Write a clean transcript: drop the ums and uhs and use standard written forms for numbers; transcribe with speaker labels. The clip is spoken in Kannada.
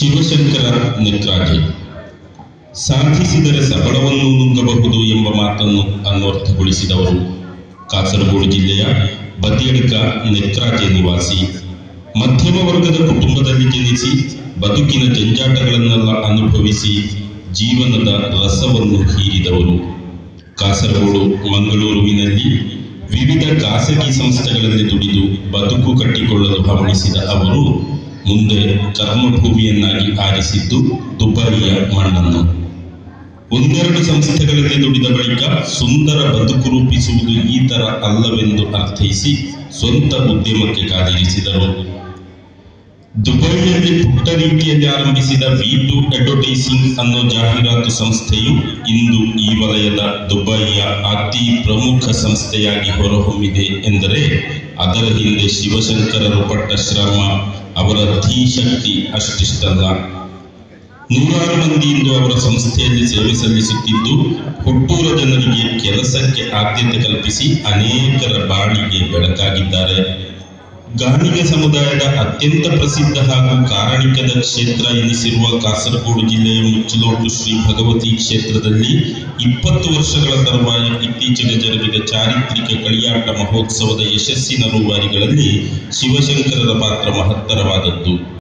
Speaker 1: ಶಿವಶಂಕರ ನೆತ್ರಾಜೆ ಸಾಧಿಸಿದರೆ ಸಬಳವನ್ನು ನುಂಗಬಹುದು ಎಂಬ ಮಾತನ್ನು ಅನ್ವರ್ಥಗೊಳಿಸಿದವರು. ಕಾಸರಗೋಡು ಜಿಲ್ಲೆಯ ಬದಿಯಡ್ಕ ನೆತ್ರಾಜೆ ನಿವಾಸಿ. ಮಧ್ಯಮ ವರ್ಗದ ಕುಟುಂಬದಲ್ಲಿ ಜನಿಸಿ ಬದುಕಿನ ಜಂಜಾಟಗಳನ್ನೆಲ್ಲ ಅನುಭವಿಸಿ ಜೀವನದ ರಸವನ್ನು ಹೀರಿದವರು. ಕಾಸರಗೋಡು ಮಂಗಳೂರುವಿನಲ್ಲಿ ವಿವಿಧ ಖಾಸಗಿ ಸಂಸ್ಥೆಗಳಲ್ಲಿ ದುಡಿದು ಬದುಕು ಕಟ್ಟಿಕೊಳ್ಳಲು ಹವಣಿಸಿದ ಅವರು ಮುಂದೆ ಕರ್ಮಭೂಮಿಯನ್ನಾಗಿ ಆರಿಸಿದ್ದು ದುಬೈಯ ಮಣ್ಣನ್ನು. ಒಂದೆರಡು ಸಂಸ್ಥೆಗಳಲ್ಲಿ ದುಡಿದ ಬಳಿಕ ಸುಂದರ ಬದುಕು ರೂಪಿಸುವುದು ಈ ತರ ಅಲ್ಲವೆಂದು ಅರ್ಥೈಸಿ ಸ್ವಂತ ಉದ್ಯಮಕ್ಕೆ ಕಾಲಿರಿಸಿದರು. ದುಬೈಯಲ್ಲಿ ಪುಟ್ಟ ರೀತಿಯಲ್ಲಿ ಆರಂಭಿಸಿದ V2 ಅಡ್ವರ್ಟೈಸಿಂಗ್ ಅನ್ನೋ ಜಾಹೀರಾತು ಸಂಸ್ಥೆಯು ಇಂದು ಈ ವಲಯದ ದುಬೈಯ ಅತಿ ಪ್ರಮುಖ ಸಂಸ್ಥೆಯಾಗಿ ಹೊರಹೊಮ್ಮಿದೆ ಎಂದರೆ ಅದರ ಹಿಂದೆ ಶಿವಶಂಕರರು ಪಟ್ಟ ಶ್ರಮ, ಅವರ ಧೀಶಕ್ತಿ ಅಷ್ಟಿಷ್ಟಲ್ಲ. ನೂರಾರು ಮಂದಿ ಇಂದು ಅವರ ಸಂಸ್ಥೆಯಲ್ಲಿ ಸೇವೆ ಸಲ್ಲಿಸುತ್ತಿದ್ದು ಹುಟ್ಟೂರ ಜನರಿಗೆ ಕೆಲಸಕ್ಕೆ ಆದ್ಯತೆ ಕಲ್ಪಿಸಿ ಅನೇಕರ ಬಾಳಿಗೆ ಬೆಳಕಾಗಿದ್ದಾರೆ. ಗಾಣಿಗ ಸಮುದಾಯದ ಅತ್ಯಂತ ಪ್ರಸಿದ್ಧ ಹಾಗೂ ಕಾರಣಿಕದ ಕ್ಷೇತ್ರ ಎನಿಸಿರುವ ಕಾಸರಗೋಡು ಜಿಲ್ಲೆಯ ಮುಚ್ಚಲೋಟು ಶ್ರೀ ಭಗವತಿ ಕ್ಷೇತ್ರದಲ್ಲಿ 20 ವರ್ಷಗಳ ತರುವಾಯ ಇತ್ತೀಚೆಗೆ ಜರುಗಿದ ಚಾರಿತ್ರಿಕ ಕಳಿಯಾಟ ಮಹೋತ್ಸವದ ಯಶಸ್ಸಿನ ರೂವಾರಿಗಳಲ್ಲಿ ಶಿವಶಂಕರರ ಪಾತ್ರ ಮಹತ್ತರವಾದದ್ದು.